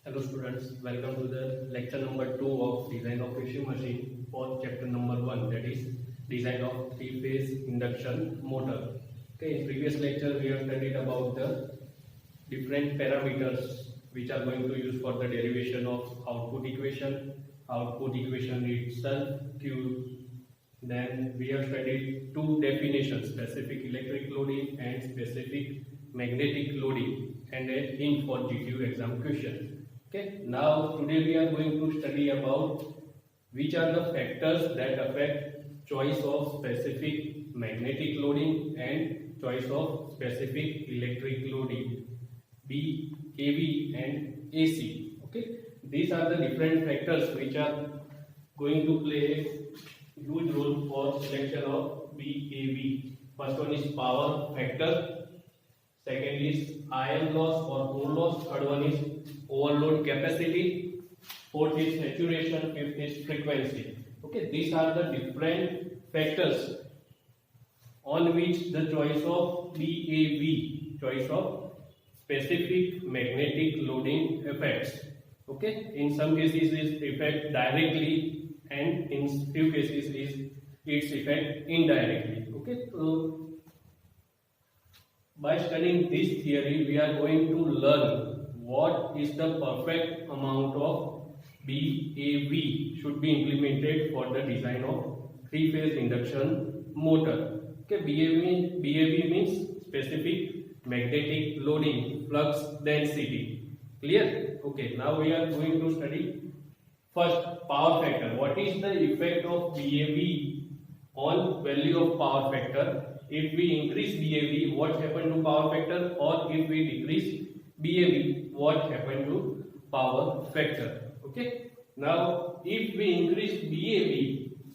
Hello students, welcome to the lecture number 2 of design of AC machine for chapter number 1, that is design of three-phase induction motor. Okay, in previous lecture we have studied about the different parameters which are going to use for the derivation of output equation itself, Q. Then we have studied two definitions, specific electric loading and specific magnetic loading, and a hint for GTU exam question. Okay, now today we are going to study about which are the factors that affect choice of specific magnetic loading and choice of specific electric loading, B, AB and AC. Okay, these are the different factors which are going to play a huge role for selection of BAB. First one is power factor, second is iron loss or core loss, third one is overload capacity, fourth is saturation, fifth is frequency. Okay, these are the different factors on which the choice of BAB, choice of specific magnetic loading affects. Okay, in some cases it affects directly and in few cases its effect indirectly. Okay, so by studying this theory we are going to learn what is the perfect amount of BAB should be implemented for the design of three-phase induction motor. Okay, BAB means specific magnetic loading flux density. Clear? Okay, now we are going to study first power factor. What is the effect of BAB on value of power factor? If we increase BAB, what happened to power factor? Or if we decrease BAB, what happened to power factor? Okay. Now, if we increase BAB,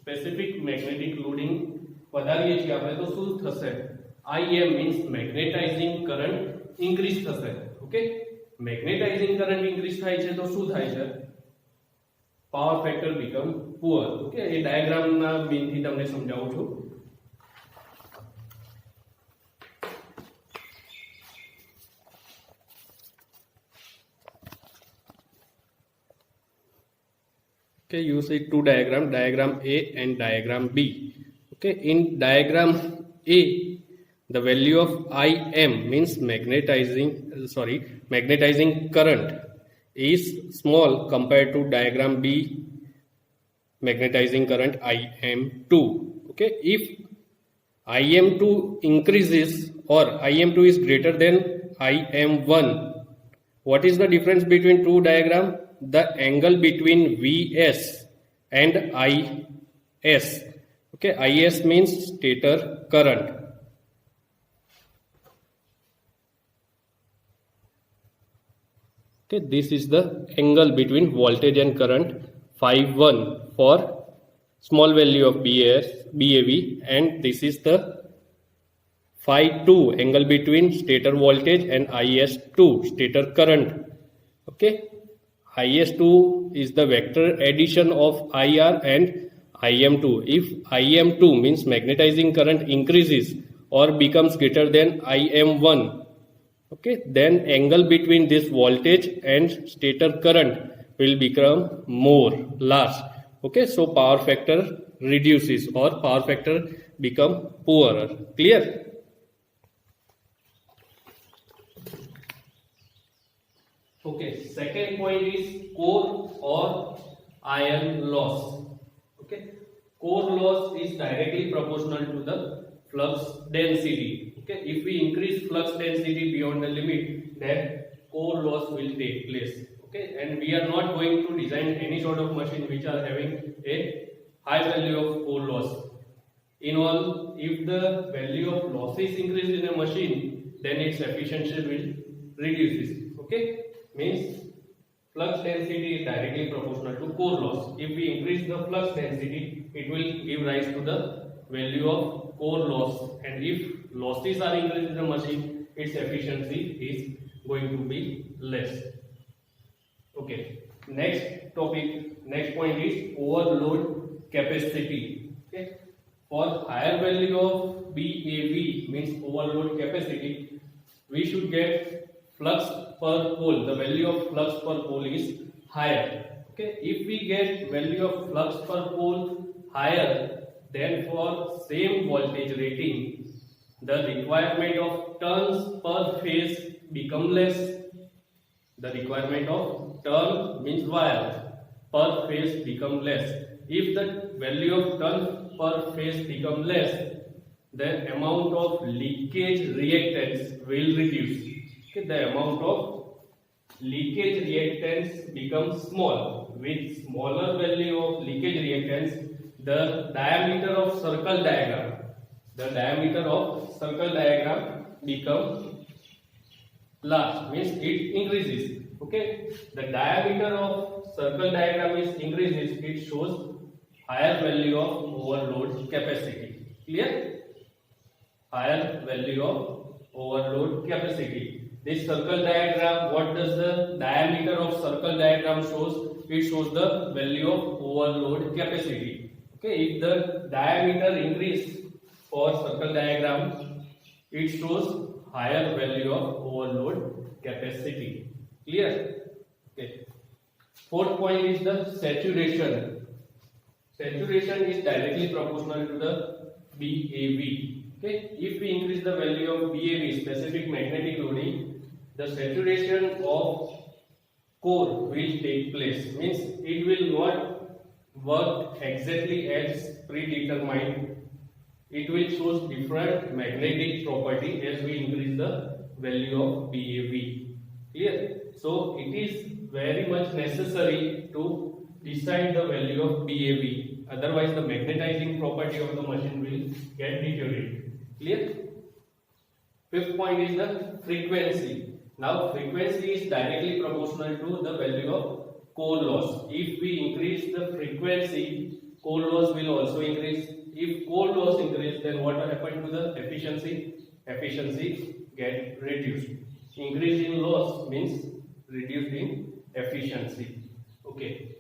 specific magnetic loading, વધારીએ છીએ આપણે તો શું થશે? IM means magnetizing current increase થશે. Okay. Magnetizing current increase થાય છે તો શું થાય છે? Power factor become poor. Okay. એ ડાયાગ્રામના મીનથી તમને સમજાવું છું. Okay, you see two diagram A and diagram B. Okay, in diagram A, the value of IM means magnetizing current is small compared to diagram B, magnetizing current IM2. Okay, if IM2 increases or IM2 is greater than IM1, what is the difference between two diagram? The angle between Vs and Is. Okay, Is means stator current. Okay, this is the angle between voltage and current phi1 for small value of BAB, and this is the phi2 angle between stator voltage and Is2 stator current. Okay. Is2 is the vector addition of IR and IM2. If IM2 means magnetizing current increases or becomes greater than IM1, okay, then angle between this voltage and stator current will become more large. Okay, so power factor reduces or power factor become poorer. Clear? Okay, second point is core or iron loss. Okay, core loss is directly proportional to the flux density. Okay, if we increase flux density beyond the limit, then core loss will take place. Okay, and we are not going to design any sort of machine which are having a high value of core loss. In all, if the value of losses increase in a machine, then its efficiency will reduce. Okay. Means flux density is directly proportional to core loss. If we increase the flux density, it will give rise to the value of core loss, and if losses are increased in the machine, its efficiency is going to be less. Okay, next point is overload capacity. Okay, for higher value of BAB means overload capacity, we should get flux per pole, the value of flux per pole is higher. Okay, if we get value of flux per pole higher, then for same voltage rating, the requirement of turns per phase become less. The requirement of turn means wire per phase become less. If the value of turn per phase become less, then amount of leakage reactance will reduce. Okay, the amount of leakage reactance becomes small. With smaller value of leakage reactance, the diameter of circle diagram become large, means it increases. Okay, the diameter of circle diagram is increases, it shows higher value of overload capacity. Clear? Higher value of overload capacity. This circle diagram, what does the diameter of circle diagram shows? It shows the value of overload capacity. Okay, if the diameter increase for circle diagram, it shows higher value of overload capacity. Clear? Okay. Fourth point is the saturation. Saturation is directly proportional to the BAV. Okay, if we increase the value of BAV, specific magnetic loading, the saturation of core will take place. Means it will not work exactly as predetermined. It will show different magnetic property as we increase the value of BAV. Clear? So it is very much necessary to decide the value of BAV. Otherwise, the magnetizing property of the machine will get deteriorated. Clear? Fifth point is the frequency. Now, frequency is directly proportional to the value of core loss. If we increase the frequency, core loss will also increase. If core loss increase, then what will happen to the efficiency? Efficiency get reduced. Increase in loss means reduced in efficiency. Okay.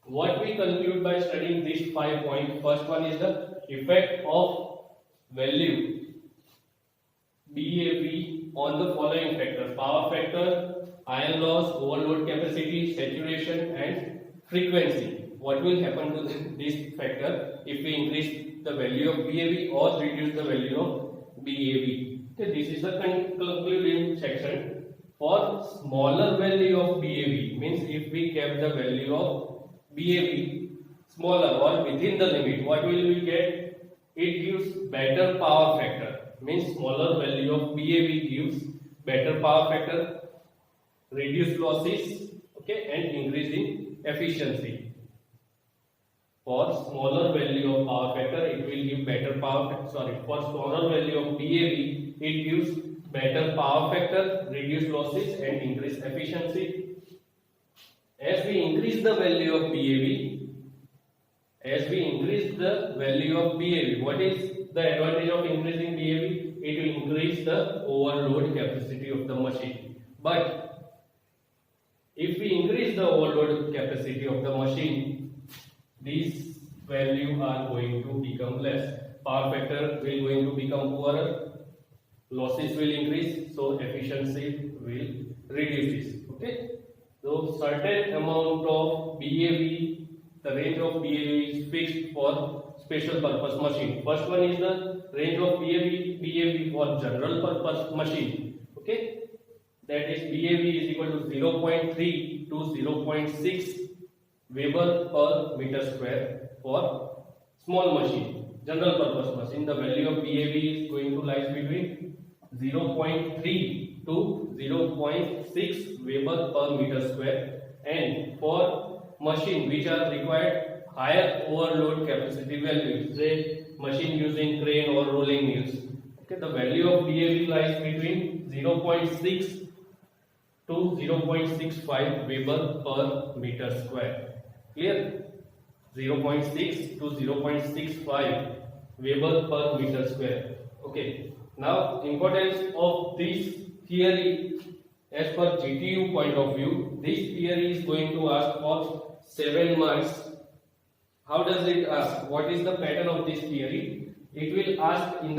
What we conclude by studying these 5 points? First one is the effect of value BAV on the following factors: power factor, iron loss, overload capacity, saturation, and frequency. What will happen to this factor if we increase the value of BAV or reduce the value of BAV? Okay, this is the concluding section. For smaller value of BAV, means if we kept the value of BAV smaller or within the limit, what will we get? It gives better power factor. Means smaller value of BAV gives better power factor, reduced losses, okay, and increasing efficiency. For smaller value of power factor, it will give better power. For smaller value of BAV, it gives better power factor, reduced losses, and increased efficiency. As we increase the value of BAV, what is the advantage of increasing BAV? It will increase the overload capacity of the machine. But if we increase the overload capacity of the machine, these values are going to become less. Power factor will going to become poorer. Losses will increase, so efficiency will reduce. Okay. So certain amount of BAV, the range of BAV is fixed for special purpose machine. First one is the range of BAV for general purpose machine. Okay, that is BAV is equal to 0.3 to 0.6 Weber per meter square for small machine. General purpose machine, the value of BAV is going to lie between 0.3 to 0.6 Weber per meter square, and for machine which are required higher overload capacity values, say machine using crane or rolling mills, okay, the value of BAV lies between 0.6 to 0.65 Weber per meter square. Clear? 0.6 to 0.65 Weber per meter square. Okay. Now, importance of this theory as per GTU point of view. This theory is going to ask for 7 marks. How does it ask? What is the pattern of this theory? It will ask with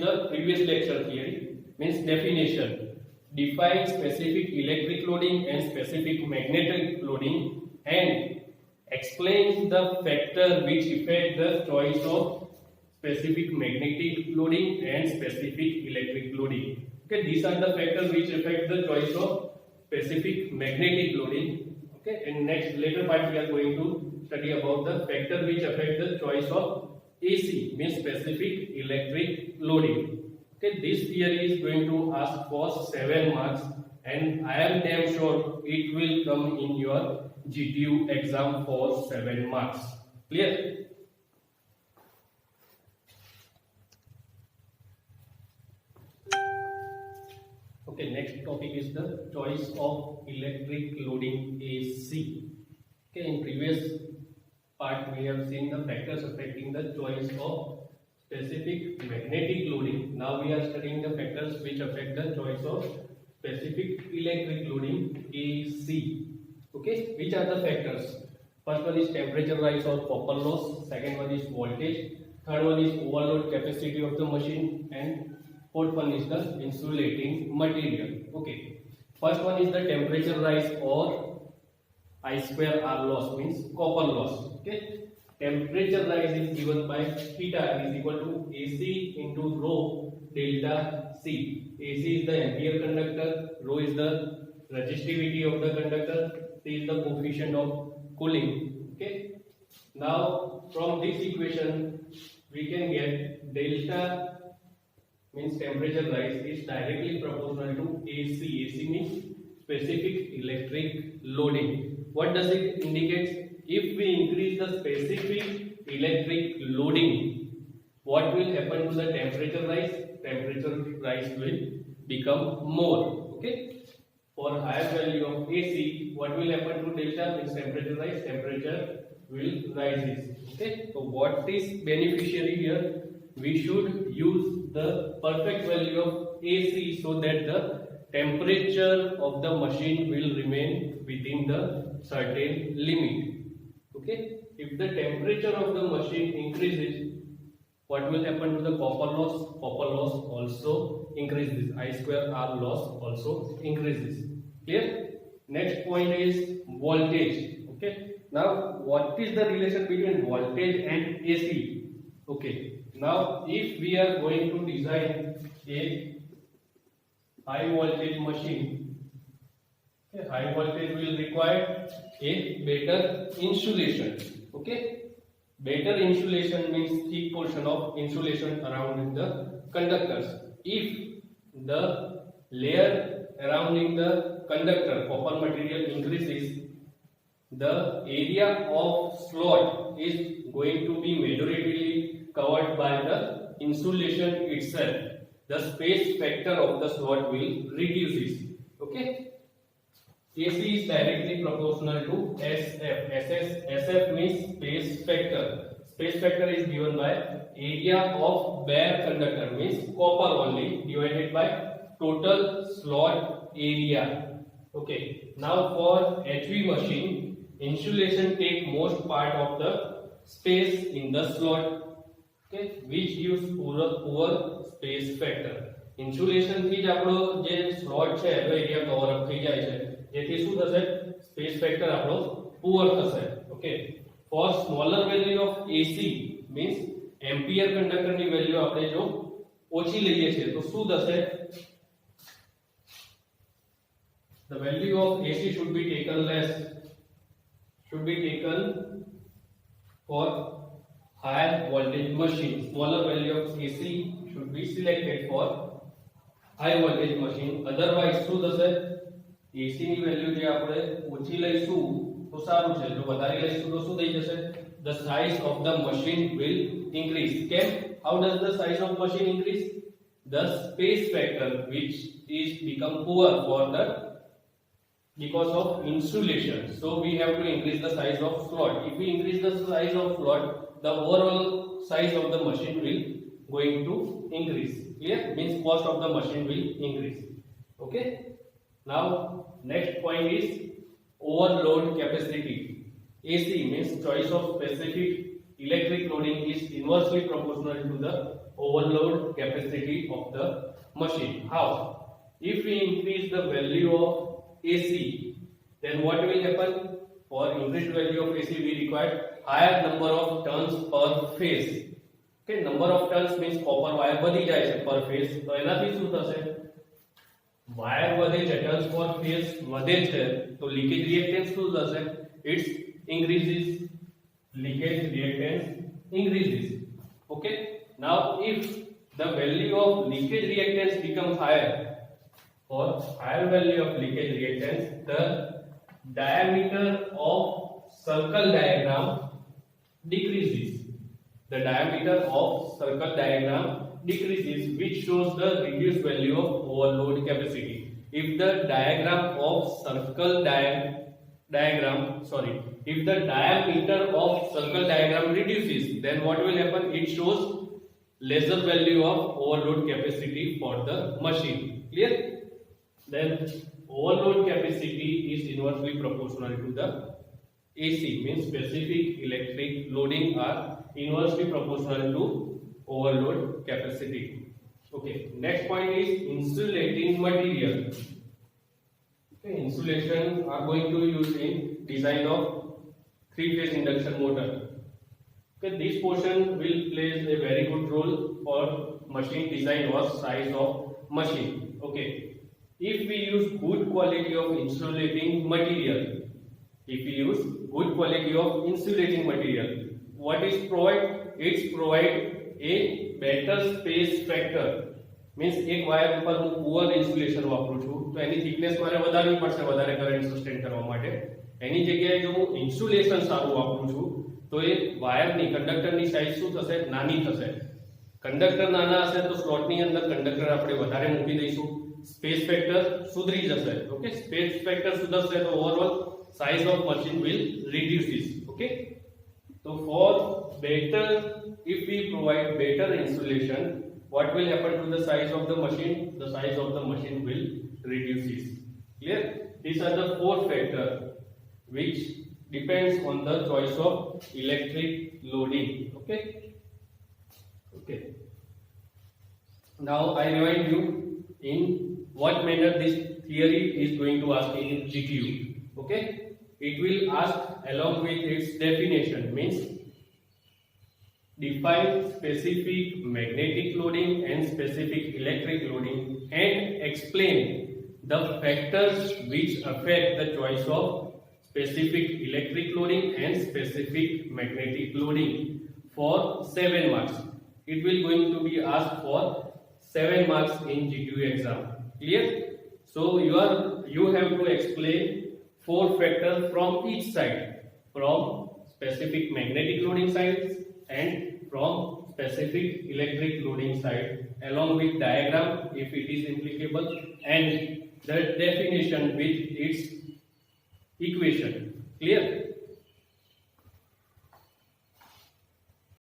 the previous lecture theory, means definition. define specific electric loading and specific magnetic loading, and explains the factor which affect the choice of specific magnetic loading and specific electric loading. Okay, these are the factors which affect the choice of specific magnetic loading. Okay, in next later part we are going to study about the factor which affect the choice of AC, means specific electric loading. Okay, this theory is going to ask for 7 marks, and I am damn sure it will come in your GTU exam for 7 marks. Clear? Okay, next topic is the choice of electric loading AC. Okay, in previous part we have seen the factors affecting the choice of specific magnetic loading. Now we are studying the factors which affect the choice of specific electric loading AC. Okay, which are the factors? First one is temperature rise or copper loss. Second one is voltage. Third one is overload capacity of the machine, and fourth one is the insulating material. Okay, first one is the temperature rise or I square R loss, means copper loss. Okay, temperature rise is given by theta is equal to AC into rho delta C. AC is the ampere conductor, rho is the resistivity of the conductor, C is the coefficient of cooling. Okay, now from this equation we can get delta means temperature rise is directly proportional to AC. AC means specific electric loading. What does it indicate? If we increase the specific electric loading, what will happen to the temperature rise? Temperature rise will become more. Okay. For higher value of AC, what will happen to delta? Means temperature rise. Temperature will rise. Okay. So what is beneficiary here? We should use the perfect value of AC so that the temperature of the machine will remain within the certain limit. Okay, if the temperature of the machine increases, what will happen to the copper loss? Copper loss also increases. I square R loss also increases. Clear? Next point is voltage. Okay, now what is the relation between voltage and AC? Okay. Now, if we are going to design a high voltage machine, okay, high voltage will require a better insulation. Okay, better insulation means thick portion of insulation around the conductors. If the layer surrounding the conductor copper material increases, the area of slot is going to be majorly covered by the insulation itself. The space factor of the slot will reduce. Okay. AC is directly proportional to SF. SF means space factor. Space factor is given by area of bare conductor, means copper only, divided by total slot area. Okay. Now for HV machine, insulation take most part of the space in the slot. Okay, which gives poor space factor. Insulation થી જ આપણો જે slot છે એનો area cover up થઈ જાય છે, જેથી શું થશે? સ્પેસ ફેક્ટર આપણો પુઅર થશે. Okay, for smaller value of AC means ampere કંડક્ટરની વેલ્યુ આપણે જો ઓછી લઈએ છીએ તો શું થશે? The value of AC should be taken less, should be taken for higher voltage machine. Smaller value of AC should be selected for high voltage machine. Otherwise શું થશે? AC ની વેલ્યુ જે આપણે ઓછી લઈશું તો સારું છે, જો વધારે લઈશું તો શું થઈ જશે? The size of the machine will increase. Can how does the size of machine increase? The space factor which is become poor for the because of insulation. So we have to increase the size of slot. If we increase the size of slot, the overall size of the machine will going to increase. Clear? Means cost of the machine will increase. Okay. Now next point is overload capacity. AC means choice of specific electric loading is inversely proportional to the overload capacity of the machine. How? if we increase the value of AC, then what will happen? For increased value of AC, we require higher number of turns per phase. Okay, number of turns means copper wire વધી જાય છે per phase. તો એનાથી શું થશે? Wire વધે છે, turns પર ફેઝ વધે છે, તો લીકેજ રિએક્ટન્સ શું થશે? It's increases. Leakage reactance increases. Okay. Now, if the value of leakage reactance becomes higher, for higher value of leakage reactance, the diameter of circle diagram decreases. The diameter of circle diagram decreases, which shows the reduced value of overload capacity. If the diagram of circle if the diameter of circle diagram reduces, then what will happen? It shows lesser value of overload capacity for the machine. Clear? Then overload capacity is inversely proportional to the AC, means specific electric loading are inversely proportional to overload capacity. Okay, next point is insulating material. Okay, insulation are going to use in design of three-phase induction motor. Okay, this portion will play a very good role for machine design or size of machine. Okay, if we use good quality of insulating material, what is provide? It's provide a better space factor. Means એક wire ઉપર હું poor insulation વાપરું છું તો એની thickness મારે વધારવી પડશે વધારે કરંટ સસ્ટેન કરવા માટે. એની જગ્યાએ જો હું ઇન્સ્યુલેશન સારું વાપરું છું તો એ વાયરની કંડક્ટરની સાઇઝ શું થશે? નાની થશે. કંડક્ટર નાના હશે તો સ્લોટની અંદર કંડક્ટર આપણે વધારે મૂકી દઈશું, સ્પેસ ફેક્ટર સુધરી જશે. ઓકે, સ્પેસ ફેક્ટર સુધરશે તો overall size of machine will reduces. Okay, so for better, if we provide better insulation, what will happen to the size of the machine? The size of the machine will reduces. Clear? These are the four factors which depends on the choice of electric loading. Okay. Now I remind you in what manner this theory is going to ask in GTU. Okay. It will ask along with its definition, means define specific magnetic loading and specific electric loading and explain the factors which affect the choice of specific electric loading and specific magnetic loading for 7 marks. It will going to be asked for 7 marks in GTU exam. Clear? So you have to explain 4 factors from each side, from specific magnetic loading sides and from specific electric loading side, along with diagram if it is applicable and the definition with its equation. Clear?